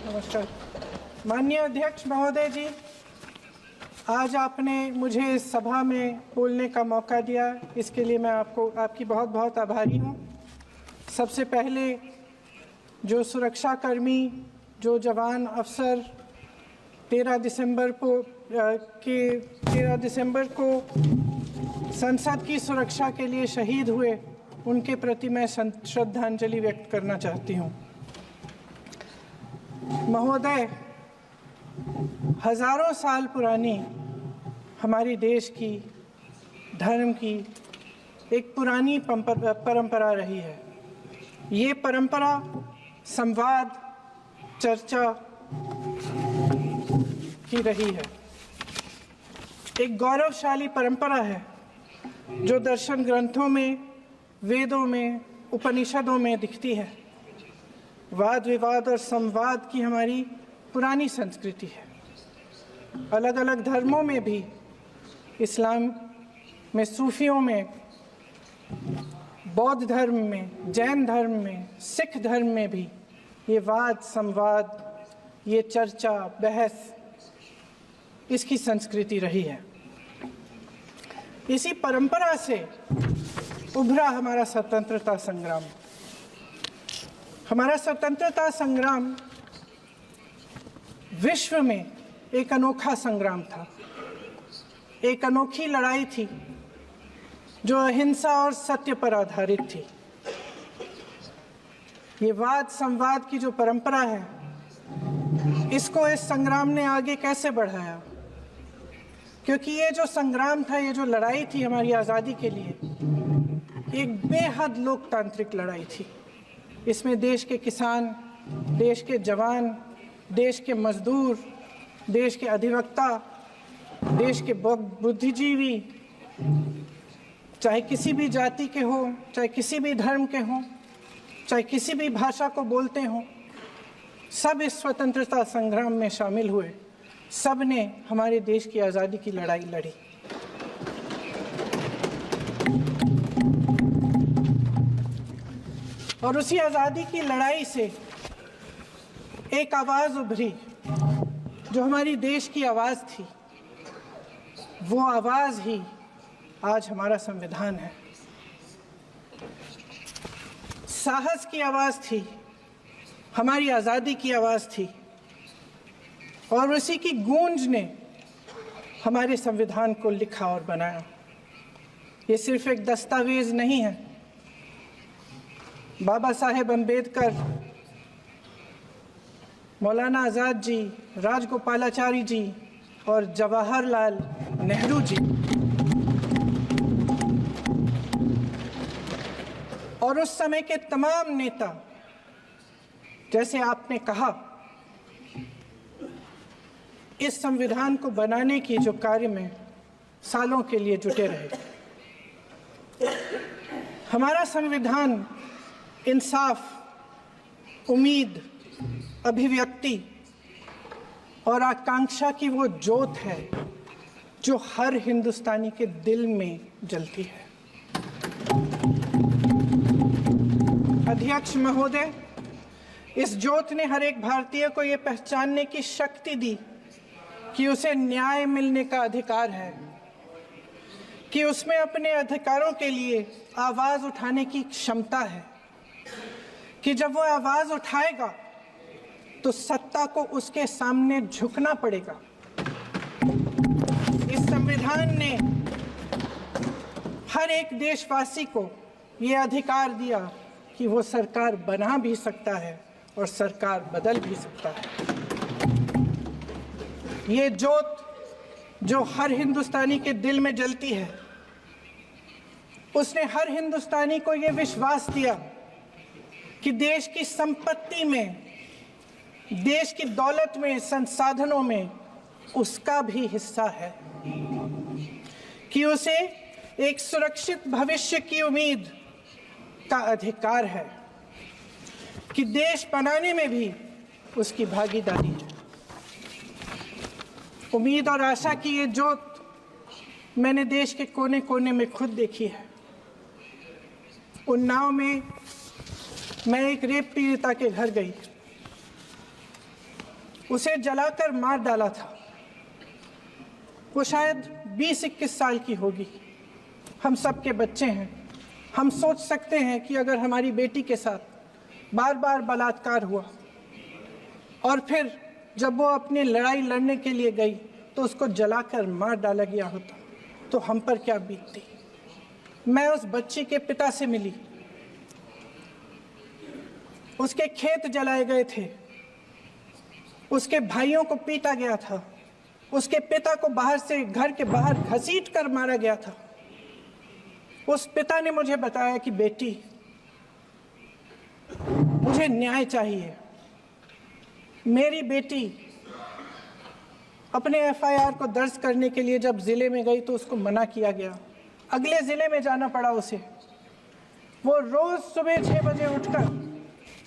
नमस्कार। माननीय अध्यक्ष महोदय जी, आज आपने मुझे इस सभा में बोलने का मौका दिया, इसके लिए मैं आपकी बहुत बहुत आभारी हूँ। सबसे पहले जो सुरक्षाकर्मी, जो जवान अफसर 13 दिसंबर को संसद की सुरक्षा के लिए शहीद हुए, उनके प्रति मैं श्रद्धांजलि व्यक्त करना चाहती हूँ। महोदय, हजारों साल पुरानी हमारी देश की, धर्म की एक पुरानी परंपरा रही है। ये परंपरा संवाद, चर्चा की रही है। एक गौरवशाली परंपरा है जो दर्शन ग्रंथों में, वेदों में, उपनिषदों में दिखती है। वाद विवाद और संवाद की हमारी पुरानी संस्कृति है। अलग अलग धर्मों में भी, इस्लाम में, सूफियों में, बौद्ध धर्म में, जैन धर्म में, सिख धर्म में भी ये वाद संवाद, ये चर्चा बहस, इसकी संस्कृति रही है। इसी परंपरा से उभरा हमारा स्वतंत्रता संग्राम। हमारा स्वतंत्रता संग्राम विश्व में एक अनोखा संग्राम था, एक अनोखी लड़ाई थी जो अहिंसा और सत्य पर आधारित थी। ये वाद संवाद की जो परंपरा है, इसको इस संग्राम ने आगे कैसे बढ़ाया? क्योंकि ये जो संग्राम था, ये जो लड़ाई थी हमारी आज़ादी के लिए, एक बेहद लोकतांत्रिक लड़ाई थी। इसमें देश के किसान, देश के जवान, देश के मजदूर, देश के अधिवक्ता, देश के बुद्धिजीवी, चाहे किसी भी जाति के हों, चाहे किसी भी धर्म के हों, चाहे किसी भी भाषा को बोलते हों, सब इस स्वतंत्रता संग्राम में शामिल हुए। सब ने हमारे देश की आज़ादी की लड़ाई लड़ी। और उसी आज़ादी की लड़ाई से एक आवाज़ उभरी जो हमारी देश की आवाज़ थी। वो आवाज़ ही आज हमारा संविधान है। साहस की आवाज़ थी, हमारी आज़ादी की आवाज़ थी, और उसी की गूंज ने हमारे संविधान को लिखा और बनाया। ये सिर्फ एक दस्तावेज नहीं है। बाबा साहेब अम्बेडकर, मौलाना आज़ाद जी, राजगोपालाचारी जी और जवाहरलाल नेहरू जी और उस समय के तमाम नेता, जैसे आपने कहा, इस संविधान को बनाने की जो कार्य में सालों के लिए जुटे रहे। हमारा संविधान इंसाफ, उम्मीद, अभिव्यक्ति और आकांक्षा की वो ज्योत है जो हर हिंदुस्तानी के दिल में जलती है। अध्यक्ष महोदय, इस ज्योत ने हर एक भारतीय को ये पहचानने की शक्ति दी कि उसे न्याय मिलने का अधिकार है, कि उसमें अपने अधिकारों के लिए आवाज़ उठाने की क्षमता है, कि जब वो आवाज़ उठाएगा तो सत्ता को उसके सामने झुकना पड़ेगा। इस संविधान ने हर एक देशवासी को ये अधिकार दिया कि वो सरकार बना भी सकता है और सरकार बदल भी सकता है। ये ज्योत जो हर हिंदुस्तानी के दिल में जलती है, उसने हर हिंदुस्तानी को ये विश्वास दिया कि देश की संपत्ति में, देश की दौलत में, संसाधनों में उसका भी हिस्सा है, कि उसे एक सुरक्षित भविष्य की उम्मीद का अधिकार है, कि देश बनाने में भी उसकी भागीदारी है। उम्मीद और आशा की ये ज्योत मैंने देश के कोने कोने में खुद देखी है। उन्नाव में मैं एक रेप पीड़िता के घर गई, उसे जलाकर मार डाला था। वो शायद 20-21 साल की होगी। हम सबके बच्चे हैं। हम सोच सकते हैं कि अगर हमारी बेटी के साथ बार बार बलात्कार हुआ और फिर जब वो अपनी लड़ाई लड़ने के लिए गई तो उसको जलाकर मार डाला गया होता तो हम पर क्या बीतती। मैं उस बच्ची के पिता से मिली। उसके खेत जलाए गए थे, उसके भाइयों को पीटा गया था, उसके पिता को बाहर से घर के बाहर घसीट कर मारा गया था। उस पिता ने मुझे बताया कि बेटी, मुझे न्याय चाहिए। मेरी बेटी अपने एफआईआर को दर्ज करने के लिए जब जिले में गई तो उसको मना किया गया। अगले जिले में जाना पड़ा उसे। वो रोज सुबह 6 बजे उठकर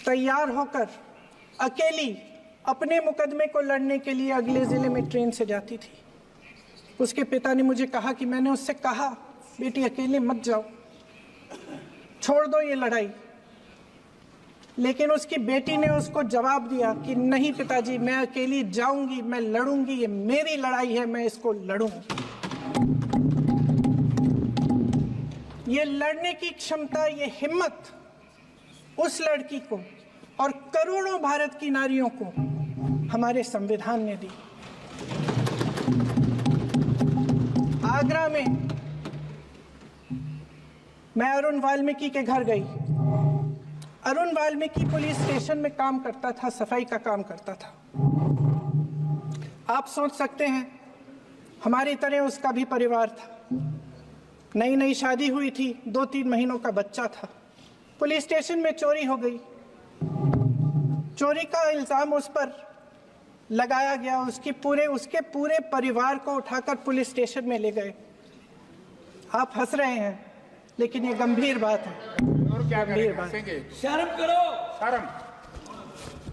तैयार होकर अकेली अपने मुकदमे को लड़ने के लिए अगले जिले में ट्रेन से जाती थी। उसके पिता ने मुझे कहा कि मैंने उससे कहा, बेटी अकेले मत जाओ, छोड़ दो ये लड़ाई। लेकिन उसकी बेटी ने उसको जवाब दिया कि नहीं पिताजी, मैं अकेली जाऊंगी, मैं लड़ूंगी, ये मेरी लड़ाई है, मैं इसको लड़ूंगी। ये लड़ने की क्षमता, ये हिम्मत उस लड़की को और करोड़ों भारत की नारियों को हमारे संविधान ने दी। आगरा में मैं अरुण वाल्मीकि के घर गई। अरुण वाल्मीकि पुलिस स्टेशन में काम करता था, सफाई का काम करता था। आप सोच सकते हैं हमारी तरह उसका भी परिवार था। नई नई शादी हुई थी, 2-3 महीनों का बच्चा था। पुलिस स्टेशन में चोरी हो गई। चोरी का इल्जाम उस पर लगाया गया। उसके पूरे परिवार को उठाकर पुलिस स्टेशन में ले गए। आप हंस रहे हैं, लेकिन ये गंभीर बात है। और क्या गंभीर बात। शर्म करो, शर्म।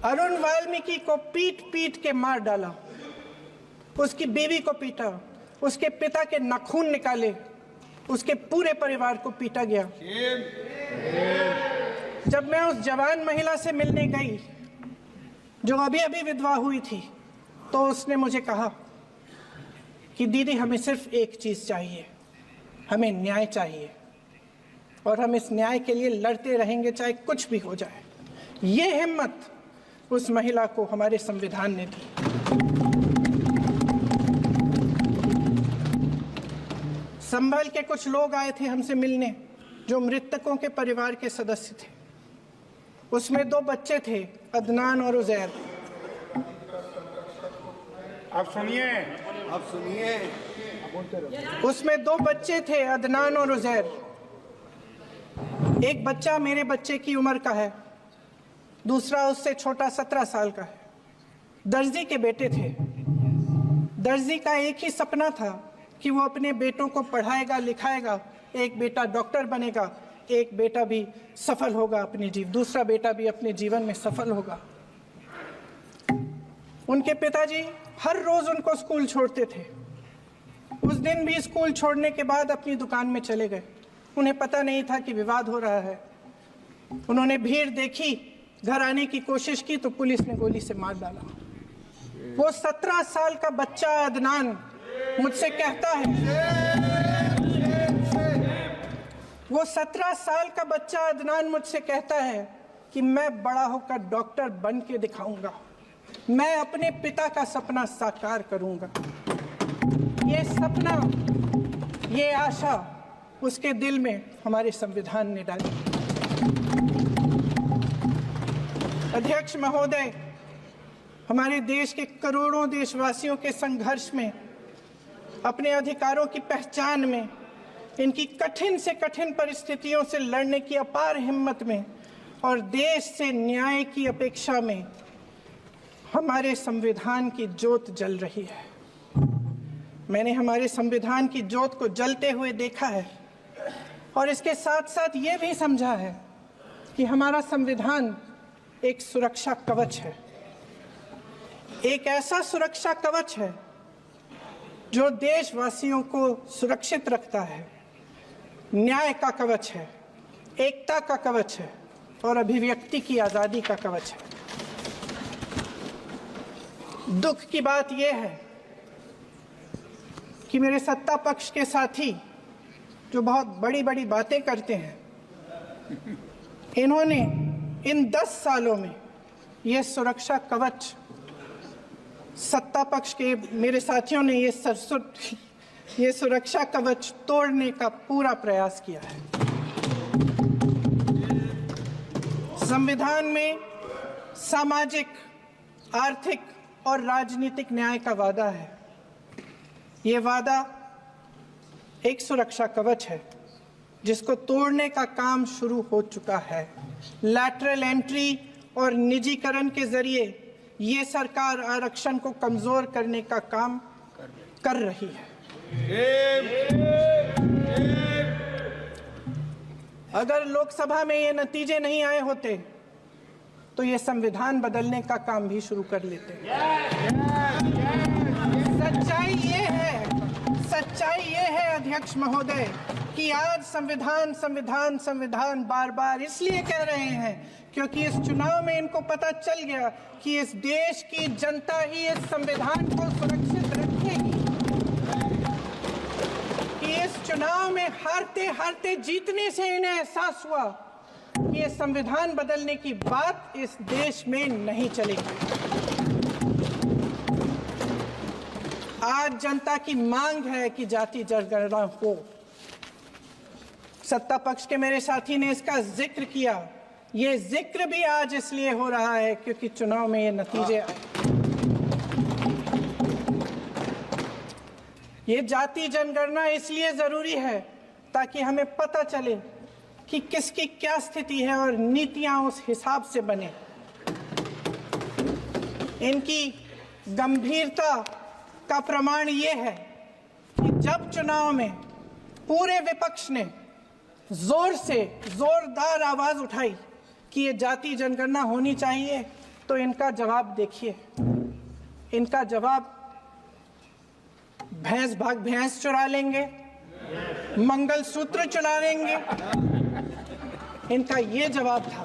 अरुण वाल्मीकि को पीट पीट के मार डाला, उसकी बीवी को पीटा, उसके पिता के नाखून निकाले, उसके पूरे परिवार को पीटा गया। जब मैं उस जवान महिला से मिलने गई जो अभी अभी विधवा हुई थी, तो उसने मुझे कहा कि दीदी, हमें सिर्फ एक चीज चाहिए, हमें न्याय चाहिए और हम इस न्याय के लिए लड़ते रहेंगे, चाहे कुछ भी हो जाए। ये हिम्मत उस महिला को हमारे संविधान ने दी। संभल के कुछ लोग आए थे हमसे मिलने जो मृतकों के परिवार के सदस्य थे। उसमें 2 बच्चे थे, अदनान और उजैर। आप सुनिए। उसमें 2 बच्चे थे, अदनान और उजैर। एक बच्चा मेरे बच्चे की उम्र का है, दूसरा उससे छोटा 17 साल का है। दर्जी के बेटे थे। दर्जी का एक ही सपना था कि वो अपने बेटों को पढ़ाएगा, लिखाएगा। एक बेटा डॉक्टर बनेगा, एक बेटा भी सफल होगा दूसरा बेटा भी अपने जीवन में सफल होगा। उनके पिताजी हर रोज उनको स्कूल छोड़ते थे। उस दिन भी स्कूल छोड़ने के बाद अपनी दुकान में चले गए। उन्हें पता नहीं था कि विवाद हो रहा है। उन्होंने भीड़ देखी, घर आने की कोशिश की तो पुलिस ने गोली से मार डाला। वो 17 साल का बच्चा अदनान मुझसे कहता है, वो 17 साल का बच्चा अदनान मुझसे कहता है कि मैं बड़ा होकर डॉक्टर बन के दिखाऊंगा, मैं अपने पिता का सपना साकार करूंगा। ये सपना, ये आशा उसके दिल में हमारे संविधान ने डाली। अध्यक्ष महोदय, हमारे देश के करोड़ों देशवासियों के संघर्ष में, अपने अधिकारों की पहचान में, इनकी कठिन से कठिन परिस्थितियों से लड़ने की अपार हिम्मत में और देश से न्याय की अपेक्षा में हमारे संविधान की ज्योत जल रही है। मैंने हमारे संविधान की ज्योत को जलते हुए देखा है और इसके साथ साथ ये भी समझा है कि हमारा संविधान एक सुरक्षा कवच है। एक ऐसा सुरक्षा कवच है जो देशवासियों को सुरक्षित रखता है, न्याय का कवच है। एकता का कवच है और अभिव्यक्ति की आज़ादी का कवच है। दुख की बात यह है कि मेरे सत्ता पक्ष के साथी जो बहुत बड़ी बड़ी बातें करते हैं, इन्होंने इन 10 सालों में यह सुरक्षा कवच, सत्ता पक्ष के मेरे साथियों ने ये सुरक्षा कवच तोड़ने का पूरा प्रयास किया है। संविधान में सामाजिक, आर्थिक और राजनीतिक न्याय का वादा है। ये वादा एक सुरक्षा कवच है जिसको तोड़ने का काम शुरू हो चुका है। लैटरल एंट्री और निजीकरण के जरिए ये सरकार आरक्षण को कमजोर करने का काम कर रही है। अगर लोकसभा में ये नतीजे नहीं आए होते तो ये संविधान बदलने का काम भी शुरू कर लेते। सच्चाई ये है अध्यक्ष महोदय कि आज संविधान बार बार इसलिए कह रहे हैं क्योंकि इस चुनाव में इनको पता चल गया कि इस देश की जनता ही इस संविधान को सुरक्षित रखेगी, कि इस चुनाव में हारते हारते जीतने से इन्हें एहसास हुआ कि ये संविधान बदलने की बात इस देश में नहीं चलेगी। आज जनता की मांग है कि जाति जनगणना हो। सत्ता पक्ष के मेरे साथी ने इसका जिक्र किया। ये जिक्र भी आज इसलिए हो रहा है क्योंकि चुनाव में ये नतीजे आए। ये जाति जनगणना इसलिए जरूरी है ताकि हमें पता चले कि किसकी क्या स्थिति है और नीतियां उस हिसाब से बने। इनकी गंभीरता का प्रमाण ये है कि जब चुनाव में पूरे विपक्ष ने जोरदार आवाज उठाई कि ये जाति जनगणना होनी चाहिए, तो इनका जवाब देखिए। इनका जवाब भैंस भाग भैंस चुरा लेंगे, मंगलसूत्र चुरा लेंगे, इनका ये जवाब था।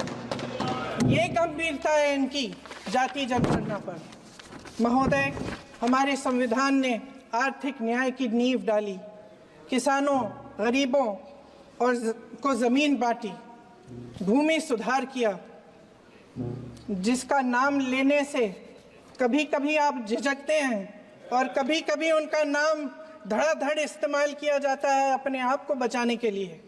ये गंभीरता है इनकी जाति जनगणना पर। महोदय, हमारे संविधान ने आर्थिक न्याय की नींव डाली, किसानों, गरीबों और को जमीन बांटी, भूमि सुधार किया, जिसका नाम लेने से कभी कभी आप झिझकते हैं और कभी कभी उनका नाम धड़ाधड़ इस्तेमाल किया जाता है अपने आप को बचाने के लिए।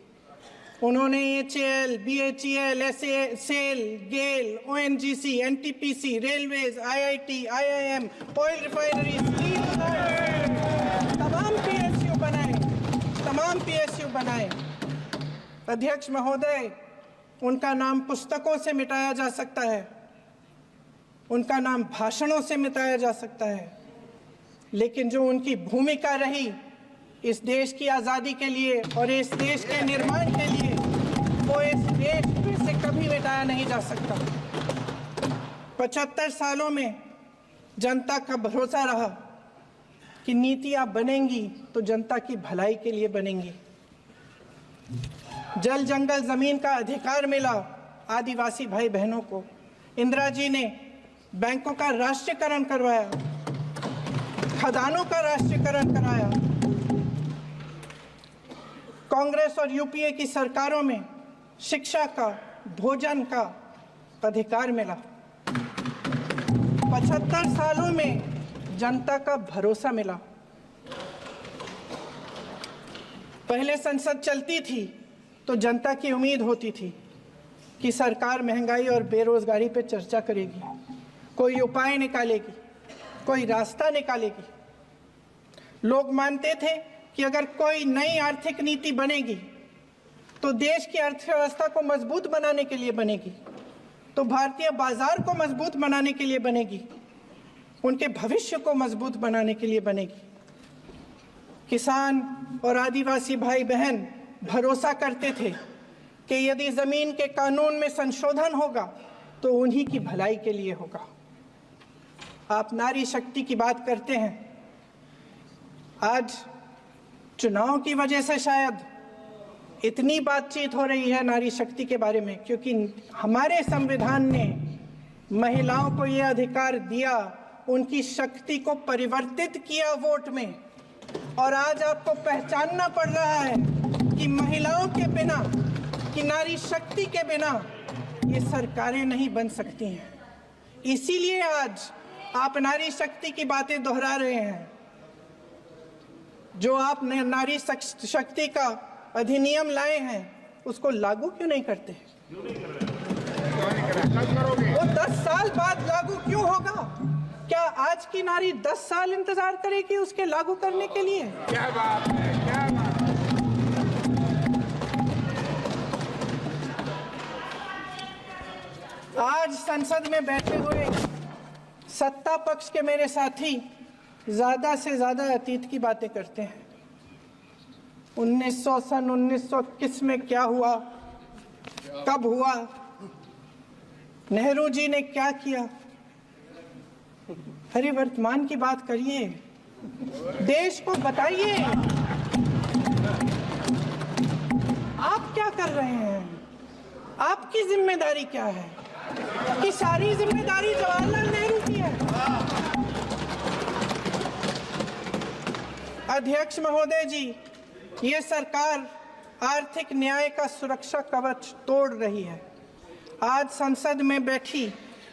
उन्होंने HAL, BHEL, SAIL, GAIL, ONGC, NTPC, railways, IIT, IIM, oil refinery, तमाम PSU बनाए। अध्यक्ष महोदय, उनका नाम पुस्तकों से मिटाया जा सकता है, उनका नाम भाषणों से मिटाया जा सकता है, लेकिन जो उनकी भूमिका रही इस देश की आज़ादी के लिए और इस देश के निर्माण के लिए, वो इस देश में से कभी मिटाया नहीं जा सकता। 75 सालों में जनता का भरोसा रहा कि नीतियां बनेंगी तो जनता की भलाई के लिए बनेंगी। जल जंगल जमीन का अधिकार मिला आदिवासी भाई बहनों को। इंदिरा जी ने बैंकों का राष्ट्रीयकरण करवाया, खदानों का राष्ट्रीयकरण कराया। कांग्रेस और यूपीए की सरकारों में शिक्षा का, भोजन का अधिकार मिला। 75 सालों में जनता का भरोसा मिला। पहले संसद चलती थी तो जनता की उम्मीद होती थी कि सरकार महंगाई और बेरोजगारी पर चर्चा करेगी, कोई उपाय निकालेगी, कोई रास्ता निकालेगी। लोग मानते थे कि अगर कोई नई आर्थिक नीति बनेगी तो देश की अर्थव्यवस्था को मजबूत बनाने के लिए बनेगी, तो भारतीय बाजार को मजबूत बनाने के लिए बनेगी, उनके भविष्य को मजबूत बनाने के लिए बनेगी। किसान और आदिवासी भाई बहन भरोसा करते थे कि यदि जमीन के कानून में संशोधन होगा तो उन्हीं की भलाई के लिए होगा। आप नारी शक्ति की बात करते हैं। आज चुनाव की वजह से शायद इतनी बातचीत हो रही है नारी शक्ति के बारे में क्योंकि हमारे संविधान ने महिलाओं को यह अधिकार दिया, उनकी शक्ति को परिवर्तित किया वोट में। और आज आपको पहचानना पड़ रहा है कि महिलाओं के बिना, कि नारी शक्ति के बिना ये सरकारें नहीं बन सकती हैं। इसीलिए आज आप नारी शक्ति की बातें दोहरा रहे हैं। जो आप नारी शक्ति का अधिनियम लाए हैं उसको लागू क्यों नहीं करते? वो 10 साल बाद लागू क्यों होगा? क्या आज की नारी 10 साल इंतजार करेगी उसके लागू करने के लिए? क्या बात है, क्या बात है। आज संसद में बैठे हुए सत्ता पक्ष के मेरे साथी ज्यादा से ज्यादा अतीत की बातें करते हैं। 1921 में क्या हुआ, कब हुआ, नेहरू जी ने क्या किया। अरे वर्तमान की बात करिए, देश को बताइए आप क्या कर रहे हैं, आपकी जिम्मेदारी क्या है? कि सारी जिम्मेदारी जवाहरलाल नेहरू की है। अध्यक्ष महोदय जी, ये सरकार आर्थिक न्याय का सुरक्षा कवच तोड़ रही है। आज संसद में बैठी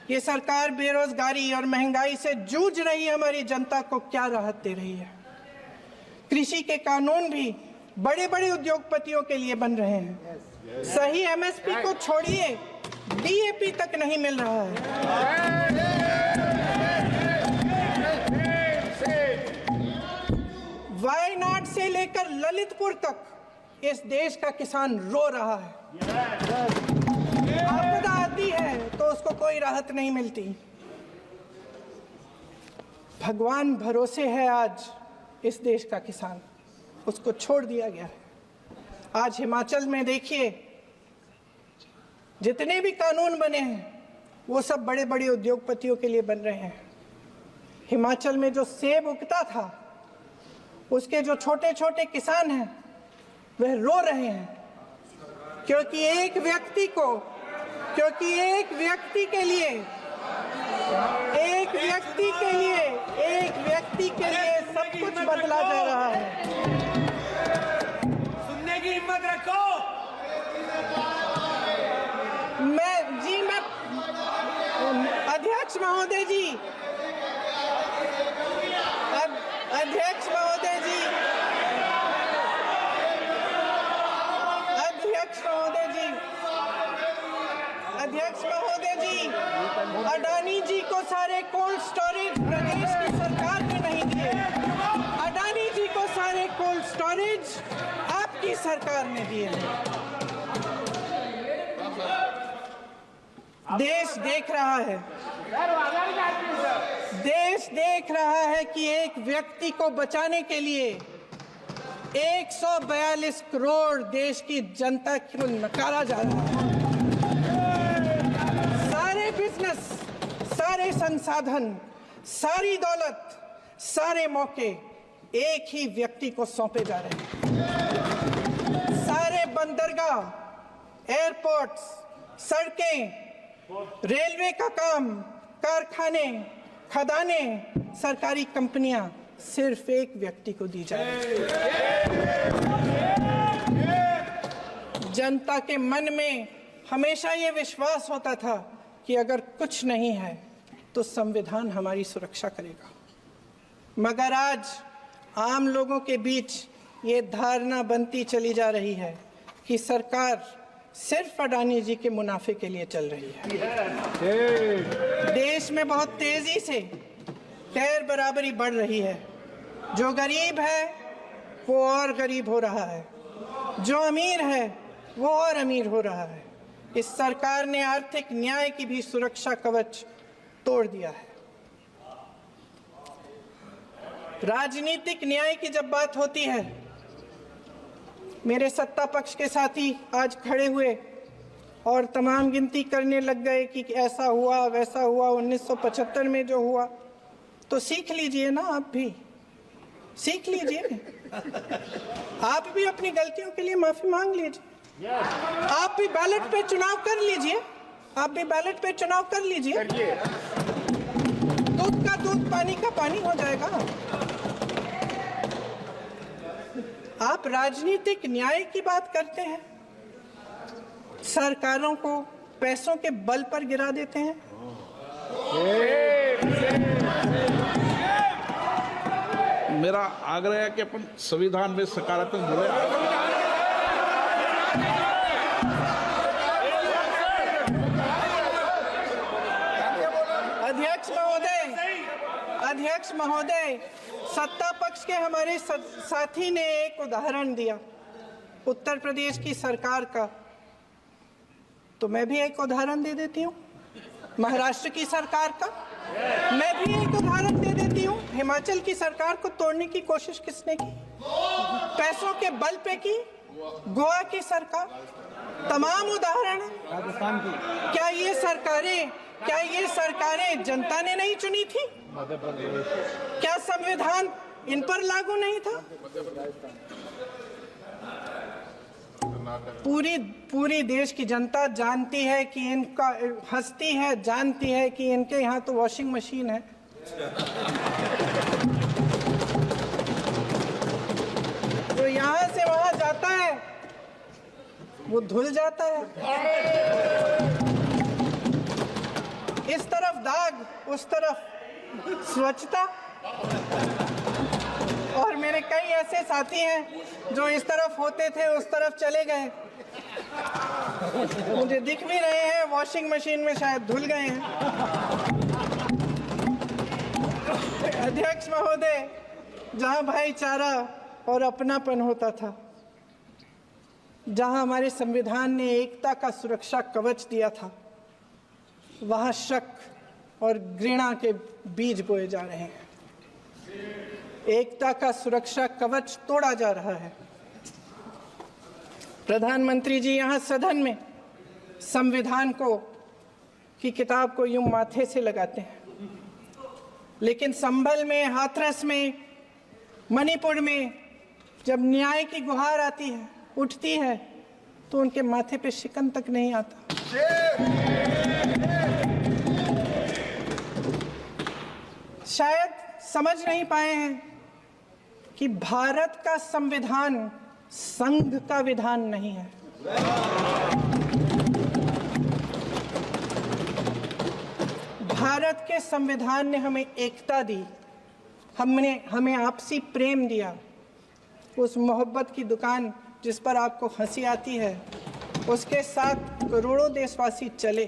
ये सरकार बेरोजगारी और महंगाई से जूझ रही हमारी जनता को क्या राहत दे रही है? कृषि के कानून भी बड़े बड़े उद्योगपतियों के लिए बन रहे हैं। सही एमएसपी को छोड़िए, डीएपी तक नहीं मिल रहा है। वायनाड से लेकर ललितपुर तक इस देश का किसान रो रहा है। आपदा आती है तो उसको कोई राहत नहीं मिलती। भगवान भरोसे है आज इस देश का किसान, उसको छोड़ दिया गया है। आज हिमाचल में देखिए, जितने भी कानून बने हैं वो सब बड़े बड़े उद्योगपतियों के लिए बन रहे हैं। हिमाचल में जो सेब उगता था उसके जो छोटे छोटे किसान हैं वह रो रहे हैं क्योंकि एक व्यक्ति के लिए सब कुछ बदला जा रहा है। सुनने की हिम्मत रखो। अध्यक्ष महोदय जी, अडानी जी को सारे कोल्ड स्टोरेज प्रदेश की सरकार ने नहीं दिए। अडानी जी को सारे कोल्ड स्टोरेज आपकी सरकार ने दिए हैं। देश देख रहा है कि एक व्यक्ति को बचाने के लिए 142 करोड़ देश की जनता को नकारा जा रहा है। सारे बिजनेस, सारे संसाधन, सारी दौलत, सारे मौके एक ही व्यक्ति को सौंपे जा रहे हैं। सारे बंदरगाह, एयरपोर्ट्स, सड़कें, रेलवे का काम, कारखाने, खदाने, सरकारी कंपनियां सिर्फ एक व्यक्ति को दी जा रही है। जनता के मन में हमेशा ये विश्वास होता था कि अगर कुछ नहीं है तो संविधान हमारी सुरक्षा करेगा, मगर आज आम लोगों के बीच ये धारणा बनती चली जा रही है कि सरकार सिर्फ अडानी जी के मुनाफे के लिए चल रही है। देश में बहुत तेजी से गैर बराबरी बढ़ रही है। जो गरीब है वो और गरीब हो रहा है, जो अमीर है वो और अमीर हो रहा है। इस सरकार ने आर्थिक न्याय की भी सुरक्षा कवच तोड़ दिया है। राजनीतिक न्याय की जब बात होती है, मेरे सत्ता पक्ष के साथी आज खड़े हुए और तमाम गिनती करने लग गए कि ऐसा हुआ वैसा हुआ, 1975 में जो हुआ, तो सीख लीजिए ना आप भी। सीख लीजिए, आप भी अपनी गलतियों के लिए माफी मांग लीजिए, आप भी बैलेट पे चुनाव कर लीजिए, आप भी बैलेट पे चुनाव कर लीजिए, दूध का दूध पानी का पानी हो जाएगा। आप राजनीतिक न्याय की बात करते हैं, सरकारों को पैसों के बल पर गिरा देते हैं। मेरा आग्रह है कि अपन संविधान में सकारात्मक बोले। अध्यक्ष महोदय, सत्ता पक्ष के हमारे साथी ने एक उदाहरण दिया उत्तर प्रदेश की सरकार का, तो मैं भी एक उदाहरण दे देती हूँ महाराष्ट्र की सरकार का, मैं भी एक उदाहरण दे देती हूँ हिमाचल की सरकार को तोड़ने की कोशिश किसने की, पैसों के बल पे की, गोवा की सरकार, तमाम उदाहरण। राजस्थान की क्या ये सरकारें जनता ने नहीं चुनी थी? क्या संविधान इन पर लागू नहीं था? पूरी देश की जनता जानती है कि इनका हंसती है, जानती है कि इनके यहाँ तो वॉशिंग मशीन है। जो यहाँ से वहां जाता है वो धुल जाता है। इस तरफ दाग, उस तरफ स्वच्छता। और मेरे कई ऐसे साथी हैं जो इस तरफ होते थे उस तरफ चले गए, मुझे दिख भी रहे हैं, वॉशिंग मशीन में शायद धुल गए हैं। अध्यक्ष महोदय, जहां भाईचारा और अपनापन होता था, जहां हमारे संविधान ने एकता का सुरक्षा कवच दिया था, वहां शक और घृणा के बीज बोए जा रहे हैं। एकता का सुरक्षा कवच तोड़ा जा रहा है। प्रधानमंत्री जी यहाँ सदन में संविधान की किताब को यूं माथे से लगाते हैं, लेकिन संभल में, हाथरस में, मणिपुर में जब न्याय की गुहार आती है, उठती है, तो उनके माथे पे शिकन तक नहीं आता। शायद समझ नहीं पाए हैं कि भारत का संविधान संघ का विधान नहीं है। भारत के संविधान ने हमें एकता दी, हमें आपसी प्रेम दिया। उस मोहब्बत की दुकान जिस पर आपको हंसी आती है, उसके साथ करोड़ों देशवासी चले।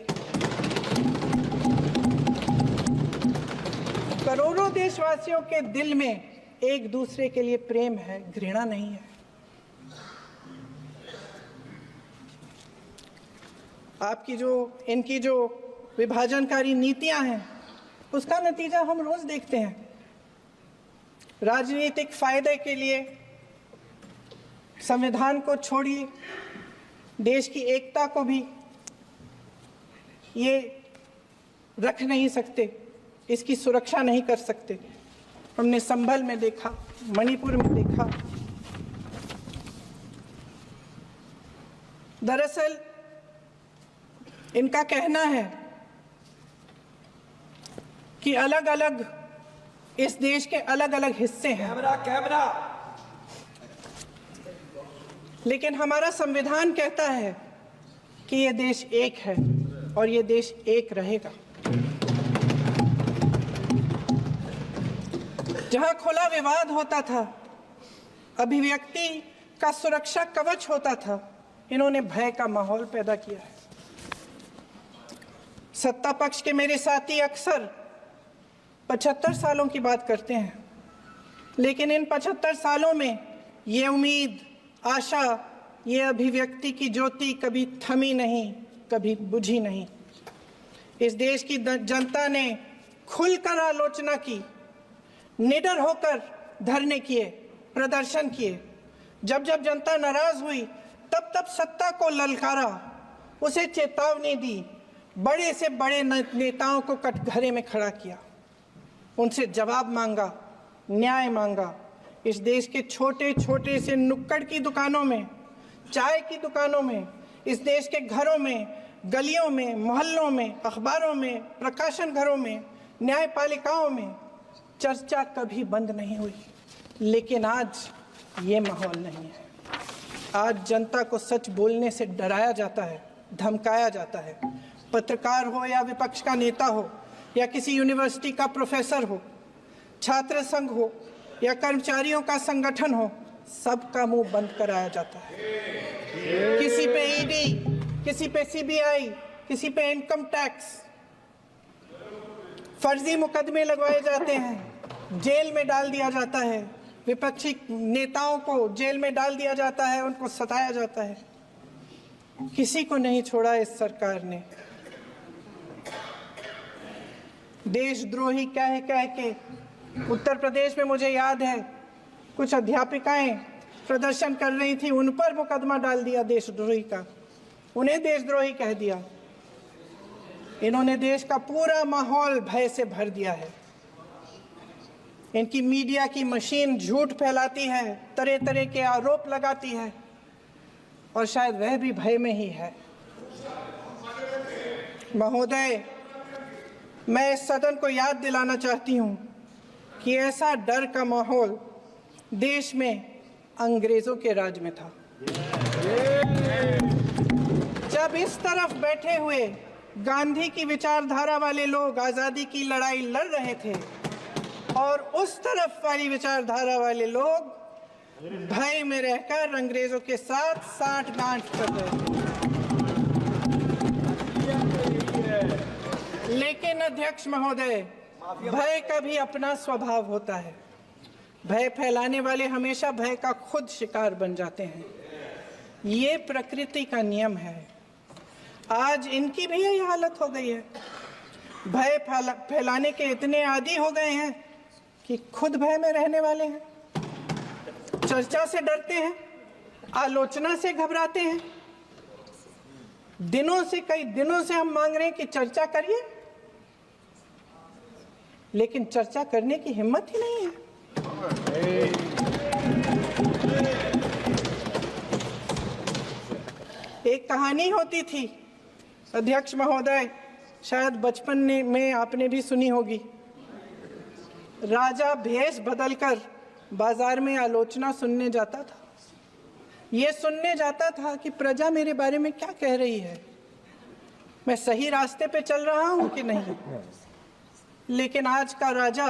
करोड़ों देशवासियों के दिल में एक दूसरे के लिए प्रेम है, घृणा नहीं है। इनकी जो विभाजनकारी नीतियां हैं, उसका नतीजा हम रोज देखते हैं। राजनीतिक फायदे के लिए संविधान को छोड़िए, देश की एकता को भी ये रख नहीं सकते, इसकी सुरक्षा नहीं कर सकते। हमने संभल में देखा, मणिपुर में देखा। दरअसल इनका कहना है कि अलग अलग इस देश के अलग अलग हिस्से हैं, लेकिन हमारा संविधान कहता है कि ये देश एक है और ये देश एक रहेगा। जहां खुला विवाद होता था, अभिव्यक्ति का सुरक्षा कवच होता था, इन्होंने भय का माहौल पैदा किया है। सत्ता पक्ष के मेरे साथी अक्सर 75 सालों की बात करते हैं, लेकिन इन 75 सालों में ये उम्मीद, आशा, ये अभिव्यक्ति की ज्योति कभी थमी नहीं, कभी बुझी नहीं। इस देश की जनता ने खुलकर आलोचना की, निडर होकर धरने किए, प्रदर्शन किए। जब जब जनता नाराज हुई, तब तब सत्ता को ललकारा, उसे चेतावनी दी, बड़े से बड़े नेताओं को कटघरे में खड़ा किया, उनसे जवाब मांगा, न्याय मांगा। इस देश के छोटे छोटे से नुक्कड़ की दुकानों में, चाय की दुकानों में, इस देश के घरों में, गलियों में, मोहल्लों में, अखबारों में, प्रकाशन घरों में, न्यायपालिकाओं में चर्चा कभी बंद नहीं हुई। लेकिन आज ये माहौल नहीं है। आज जनता को सच बोलने से डराया जाता है, धमकाया जाता है। पत्रकार हो या विपक्ष का नेता हो या किसी यूनिवर्सिटी का प्रोफेसर हो, छात्र संघ हो या कर्मचारियों का संगठन हो, सबका मुंह बंद कराया जाता है। किसी पे ईडी, किसी पे सीबीआई, किसी पे इनकम टैक्स, फर्जी मुकदमे लगवाए जाते हैं, जेल में डाल दिया जाता है। विपक्षी नेताओं को जेल में डाल दिया जाता है, उनको सताया जाता है। किसी को नहीं छोड़ा इस सरकार ने। देशद्रोही कह के उत्तर प्रदेश में मुझे याद है कुछ अध्यापिकाएं प्रदर्शन कर रही थी, उन पर मुकदमा डाल दिया देशद्रोही का, उन्हें देशद्रोही कह दिया। इन्होंने देश का पूरा माहौल भय से भर दिया है। इनकी मीडिया की मशीन झूठ फैलाती है, तरह तरह के आरोप लगाती है, और शायद वह भी भय में ही है। महोदय, मैं इस सदन को याद दिलाना चाहती हूं कि ऐसा डर का माहौल देश में अंग्रेजों के राज में था। जब इस तरफ बैठे हुए गांधी की विचारधारा वाले लोग आजादी की लड़ाई लड़ रहे थे और उस तरफ वाली विचारधारा वाले लोग भय में रहकर अंग्रेजों के साथ साठ-गांठ कर रहे थे। लेकिन अध्यक्ष महोदय, भय का भी अपना स्वभाव होता है। भय फैलाने वाले हमेशा भय का खुद शिकार बन जाते हैं। ये प्रकृति का नियम है। आज इनकी भी यही हालत हो गई है। भय फैलाने के इतने आदी हो गए हैं कि खुद भय में रहने वाले हैं। चर्चा से डरते हैं, आलोचना से घबराते हैं। कई दिनों से हम मांग रहे हैं कि चर्चा करिए, लेकिन चर्चा करने की हिम्मत ही नहीं है। एक कहानी होती थी अध्यक्ष महोदय, शायद बचपन में आपने भी सुनी होगी। राजा भेष बदलकर बाजार में आलोचना सुनने जाता था। ये सुनने जाता था कि प्रजा मेरे बारे में क्या कह रही है, मैं सही रास्ते पे चल रहा हूं कि नहीं। लेकिन आज का राजा,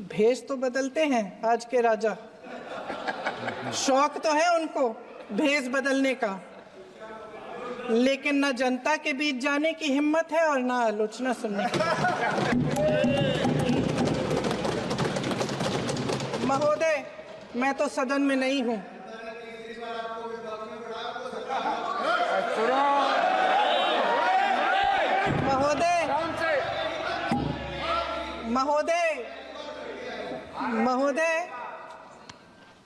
भेष तो बदलते हैं आज के राजा, शौक तो है उनको भेष बदलने का, लेकिन ना जनता के बीच जाने की हिम्मत है और ना आलोचना सुनने की। महोदय, मैं तो सदन में नहीं हूं। महोदय,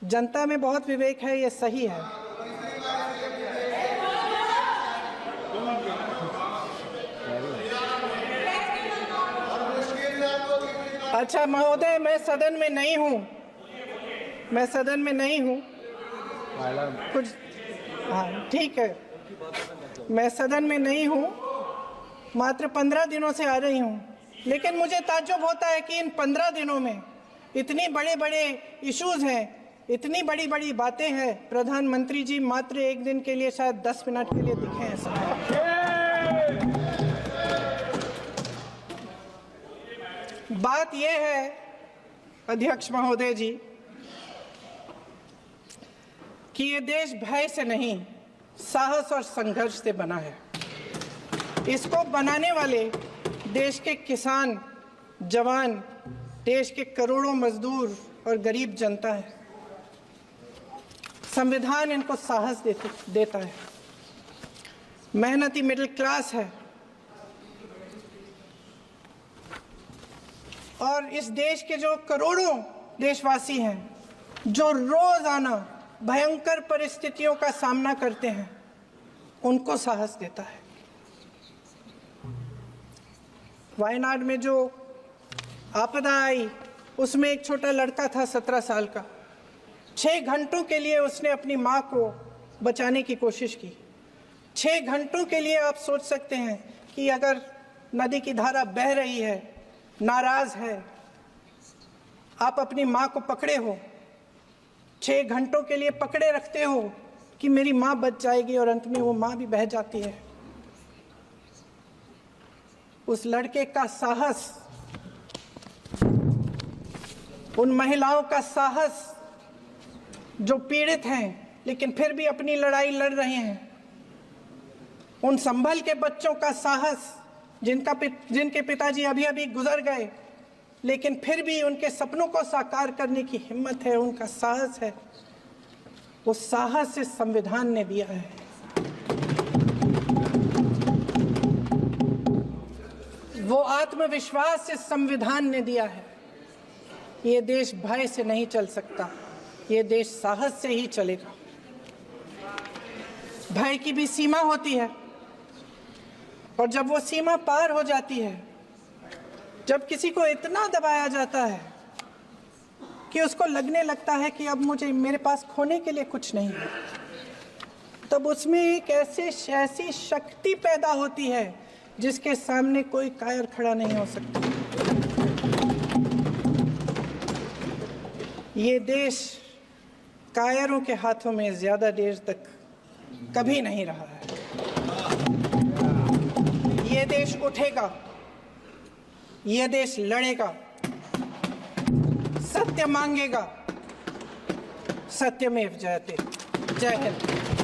जनता में बहुत विवेक है, ये सही है। अच्छा महोदय, मैं सदन में नहीं हूँ। कुछ हाँ ठीक है, मैं सदन में नहीं हूँ, मात्र 15 दिनों से आ रही हूँ। लेकिन मुझे ताज्जुब होता है कि इन 15 दिनों में इतनी बड़े इश्यूज हैं, इतनी बड़ी बातें हैं। प्रधानमंत्री जी मात्र एक दिन के लिए, शायद 10 मिनट के लिए दिखे हैं सब। बात यह है अध्यक्ष महोदय जी कि ये देश भय से नहीं, साहस और संघर्ष से बना है। इसको बनाने वाले देश के किसान, जवान, देश के करोड़ों मजदूर और गरीब जनता है। संविधान इनको साहस देता है। मेहनती मिडिल क्लास है। और इस देश के जो करोड़ों देशवासी हैं, जो रोजाना भयंकर परिस्थितियों का सामना करते हैं, उनको साहस देता है। वायनाड में जो आपदा आई उसमें एक छोटा लड़का था 17 साल का। 6 घंटों के लिए उसने अपनी माँ को बचाने की कोशिश की। 6 घंटों के लिए आप सोच सकते हैं कि अगर नदी की धारा बह रही है, नाराज है, आप अपनी माँ को पकड़े हो, 6 घंटों के लिए पकड़े रखते हो कि मेरी माँ बच जाएगी, और अंत में वो माँ भी बह जाती है। उस लड़के का साहस, उन महिलाओं का साहस जो पीड़ित हैं लेकिन फिर भी अपनी लड़ाई लड़ रहे हैं, उन संभल के बच्चों का साहस जिनके पिताजी अभी अभी गुजर गए लेकिन फिर भी उनके सपनों को साकार करने की हिम्मत है, उनका साहस है, वो साहस इस संविधान ने दिया है। वो आत्मविश्वास इस संविधान ने दिया है। ये देश भय से नहीं चल सकता, ये देश साहस से ही चलेगा। भय की भी सीमा होती है, और जब वो सीमा पार हो जाती है, जब किसी को इतना दबाया जाता है कि उसको लगने लगता है कि अब मेरे पास खोने के लिए कुछ नहीं है, तब उसमें एक ऐसी शक्ति पैदा होती है जिसके सामने कोई कायर खड़ा नहीं हो सकता। ये देश कायरों के हाथों में ज्यादा देर तक कभी नहीं रहा है। ये देश उठेगा, ये देश लड़ेगा, सत्य मांगेगा, सत्यमेव जयते। जय हिंद।